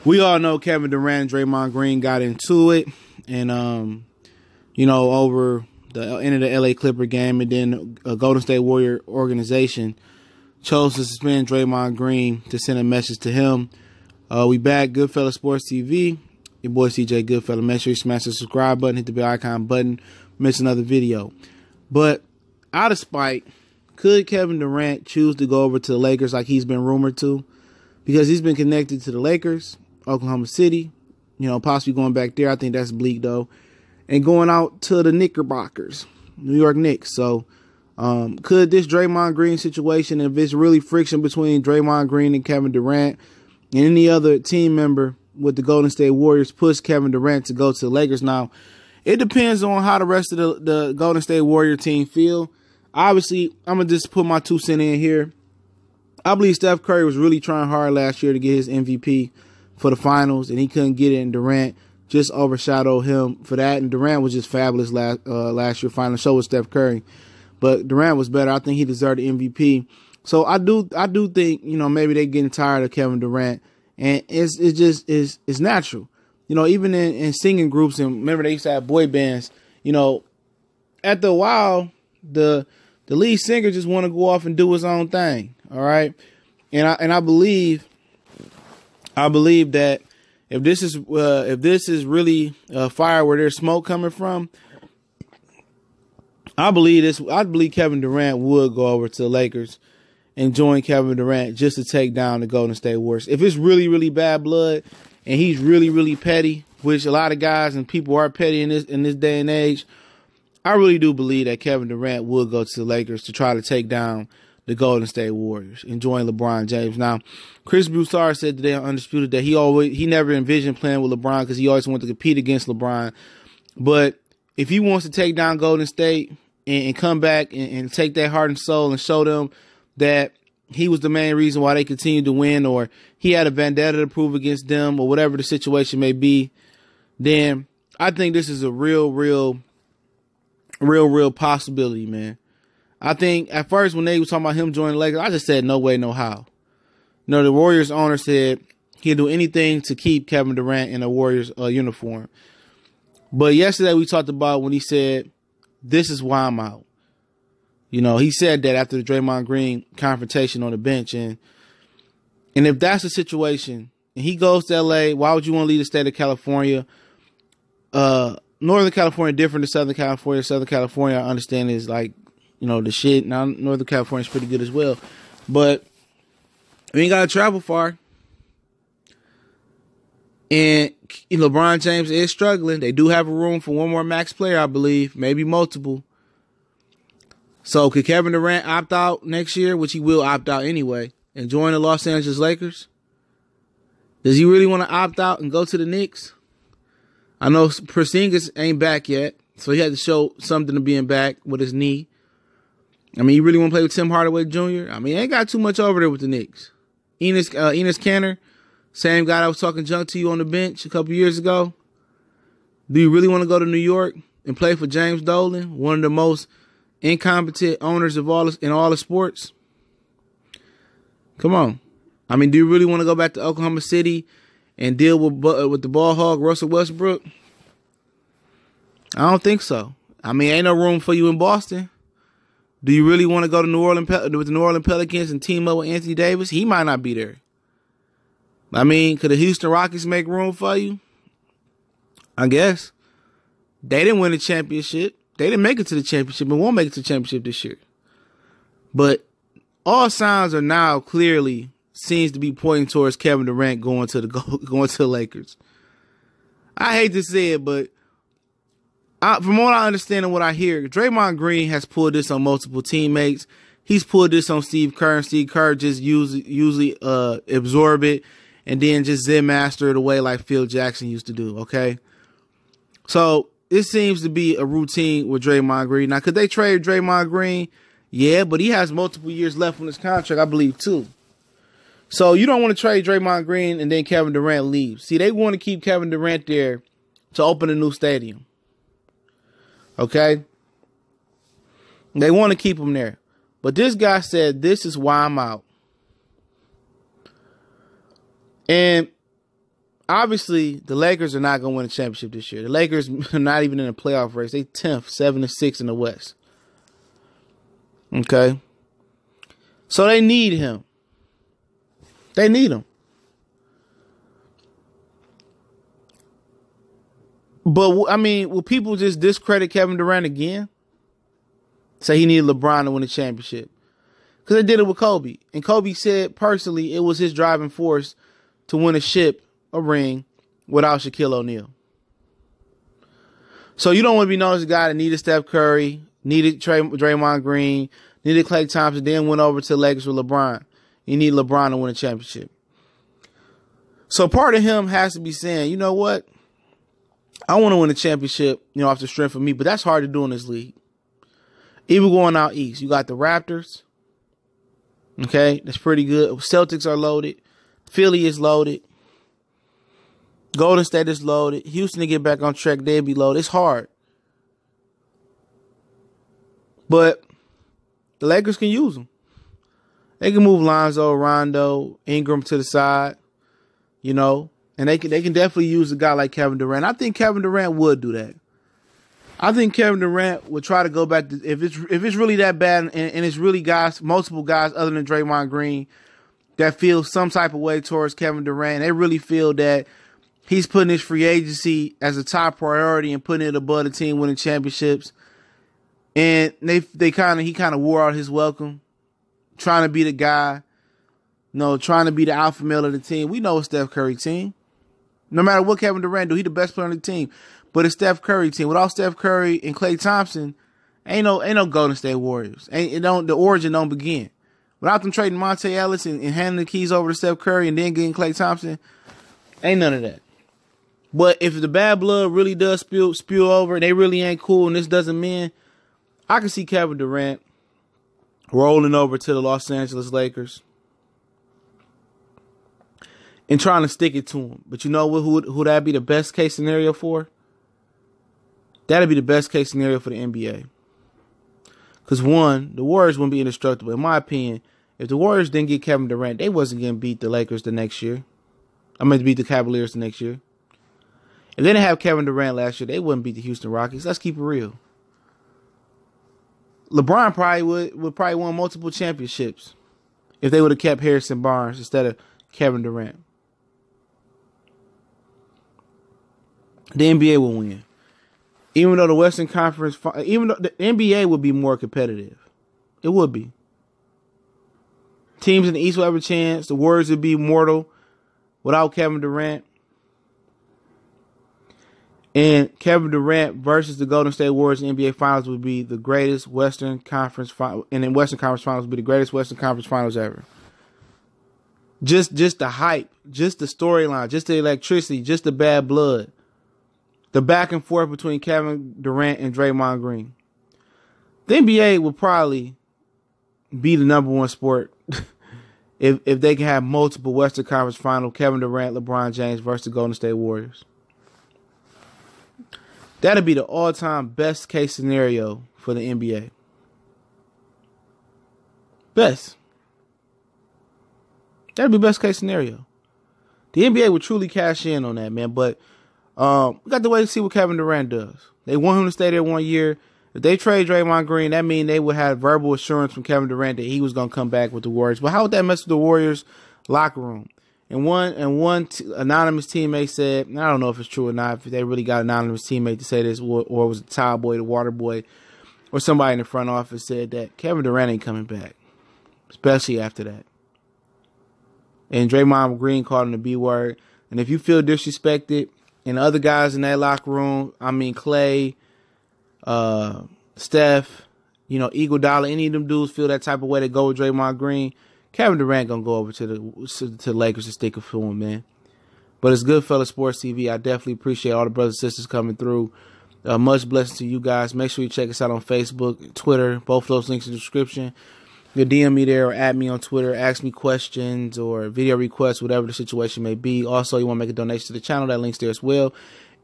We all know Kevin Durant and Draymond Green got into it, and over the end of the LA Clipper game, and then a Golden State Warrior organization chose to suspend Draymond Green to send a message to him. We back, Goodfella Sports TV. Your boy CJ Goodfella. Make sure you smash the subscribe button, hit the bell icon button, miss another video. But out of spite, could Kevin Durant choose to go over to the Lakers like he's been rumored to? Because he's been connected to the Lakers, Oklahoma City, possibly going back there. I think that's bleak though. And going out to the Knickerbockers, New York Knicks. So could this Draymond Green situation, if it's really friction between Draymond Green and Kevin Durant and any other team member with the Golden State Warriors, push Kevin Durant to go to the Lakers? Now, it depends on how the rest of the Golden State Warrior team feel. Obviously, I'm going to just put my 2 cents in here. I believe Steph Curry was really trying hard last year to get his MVP for the finals, and he couldn't get it, and Durant just overshadowed him for that. And Durant was just fabulous last year final. So was Steph Curry. But Durant was better. I think he deserved the MVP. So I do think, maybe they're getting tired of Kevin Durant. And it's natural. Even in singing groups, and remember they used to have boy bands, after a while, the lead singer just want to go off and do his own thing. All right. And I believe that if this is really a fire where there's smoke coming from, I believe Kevin Durant would go over to the Lakers and join Kevin Durant just to take down the Golden State Warriors. If it's really, really bad blood and he's really, really petty, which a lot of guys and people are petty in this day and age, I really do believe that Kevin Durant would go to the Lakers to try to take down the Golden State Warriors and join LeBron James. Now, Chris Broussard said today on Undisputed that he never envisioned playing with LeBron because he always wanted to compete against LeBron. But if he wants to take down Golden State and come back and take that heart and soul and show them that he was the main reason why they continued to win, or he had a vendetta to prove against them, or whatever the situation may be, then I think this is a real possibility, man. I think at first when they were talking about him joining the Lakers, I just said no way, no how. The Warriors owner said he'd do anything to keep Kevin Durant in a Warriors uniform. But yesterday we talked about when he said, "This is why I'm out." He said that after the Draymond Green confrontation on the bench. And if that's the situation, and he goes to LA, why would you want to leave the state of California? Northern California different than Southern California. Southern California, I understand, is like, the shit. Now, Northern California is pretty good as well. But we ain't got to travel far. And LeBron James is struggling. They do have a room for one more max player, I believe. Maybe multiple. So could Kevin Durant opt out next year, which he will opt out anyway, and join the Los Angeles Lakers? Does he really want to opt out and go to the Knicks? I know Porzingis ain't back yet, so he had to show something to being back with his knee. You really want to play with Tim Hardaway Jr.? Ain't got too much over there with the Knicks. Enes Kanter, same guy that was talking junk to you on the bench a couple years ago. Do you really want to go to New York and play for James Dolan, one of the most incompetent owners in all the sports? Come on. Do you really want to go back to Oklahoma City and deal with the ball hog Russell Westbrook? I don't think so. Ain't no room for you in Boston. Do you really want to go to with the New Orleans Pelicans and team up with Anthony Davis? He might not be there. Could the Houston Rockets make room for you? I guess. They didn't win the championship. They didn't make it to the championship and won't make it to the championship this year. But all signs are now clearly seems to be pointing towards Kevin Durant going to the Lakers. I hate to say it, but from what I understand and what I hear, Draymond Green has pulled this on multiple teammates. He's pulled this on Steve Kerr, and Steve Kerr just usually absorb it and then just zen master it away like Phil Jackson used to do, okay? So it seems to be a routine with Draymond Green. Now, could they trade Draymond Green? Yeah, but he has multiple years left on his contract, I believe, too. So you don't want to trade Draymond Green and then Kevin Durant leaves. See, they want to keep Kevin Durant there to open a new stadium. Okay? They want to keep him there. But this guy said, this is why I'm out. And obviously, the Lakers are not going to win a championship this year. The Lakers are not even in a playoff race. They 10th, 7-6 in the West. Okay? So they need him. They need him. But, I mean, will people just discredit Kevin Durant again? Say he needed LeBron to win a championship. Because they did it with Kobe. And Kobe said personally it was his driving force to win a ring, without Shaquille O'Neal. So you don't want to be known as a guy that needed Steph Curry, needed Draymond Green, needed Klay Thompson, then went over to the Lakers with LeBron. You need LeBron to win a championship. So part of him has to be saying, you know what? I want to win a championship, off the strength of me, but that's hard to do in this league. Even going out east, you got the Raptors. Okay, that's pretty good. Celtics are loaded. Philly is loaded. Golden State is loaded. Houston to get back on track, they'll be loaded. It's hard. But the Lakers can use them. They can move Lonzo, Rondo, Ingram to the side, and they can definitely use a guy like Kevin Durant. I think Kevin Durant would do that. I think Kevin Durant would try to go back to, if it's really that bad and it's really multiple guys other than Draymond Green that feel some type of way towards Kevin Durant. They really feel that he's putting his free agency as a top priority and putting it above the team winning championships. And he kind of wore out his welcome, trying to be the guy, trying to be the alpha male of the team. We know it's Steph Curry team. No matter what Kevin Durant do, he's the best player on the team. But it's Steph Curry team. Without Steph Curry and Klay Thompson, ain't no Golden State Warriors. The origin don't begin. Without them trading Monte Ellis and handing the keys over to Steph Curry and then getting Klay Thompson, ain't none of that. But if the bad blood really does spew over and they really ain't cool and this doesn't mean, I can see Kevin Durant rolling over to the Los Angeles Lakers and trying to stick it to him. But you know what? Who that'd be the best case scenario for? That'd be the best case scenario for the NBA. Because one, the Warriors wouldn't be indestructible. In my opinion, if the Warriors didn't get Kevin Durant, they wasn't going to beat the Lakers the next year. I meant to beat the Cavaliers the next year. If they didn't have Kevin Durant last year, they wouldn't beat the Houston Rockets. Let's keep it real. LeBron probably would probably won multiple championships if they would have kept Harrison Barnes instead of Kevin Durant. The NBA will win. Even though the Western Conference, even though the NBA would be more competitive. It would be. Teams in the East will have a chance. The Warriors would be mortal without Kevin Durant. And Kevin Durant versus the Golden State Warriors in the NBA Finals would be the greatest Western Conference Finals. And in Western Conference Finals would be the greatest Western Conference Finals ever. Just the hype, just the storyline, just the electricity, just the bad blood. The back and forth between Kevin Durant and Draymond Green. The NBA would probably be the number one sport if they can have multiple Western Conference Finals, Kevin Durant, LeBron James versus the Golden State Warriors. That'd be the all-time best case scenario for the NBA. Best. That'd be best case scenario. The NBA would truly cash in on that, man. But we got to wait to see what Kevin Durant does. They want him to stay there 1 year. If they trade Draymond Green, that means they would have verbal assurance from Kevin Durant that he was going to come back with the Warriors. But how would that mess with the Warriors locker room? And one anonymous teammate said, and I don't know if it's true or not, if they really got an anonymous teammate to say this, or it was the towel boy, the water boy, or somebody in the front office said that Kevin Durant ain't coming back, especially after that. And Draymond Green called him the B word. And if you feel disrespected, and other guys in that locker room, I mean Klay, Steph, Eagle Dollar, any of them dudes feel that type of way to go with Draymond Green, Kevin Durant gonna go over to the Lakers and stick it for him, man. But it's Goodfella Sports TV. I definitely appreciate all the brothers and sisters coming through. Much blessings to you guys. Make sure you check us out on Facebook, Twitter. Both of those links in the description. You can DM me there or add me on Twitter. Ask me questions or video requests, whatever the situation may be. Also, you want to make a donation to the channel, that link's there as well.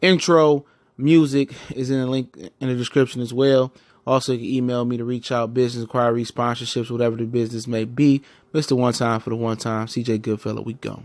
Intro music is in the link in the description as well. Also, you can email me to reach out, business inquiry, sponsorships, whatever the business may be. Mr. One Time for the one time. CJ Goodfella, we go.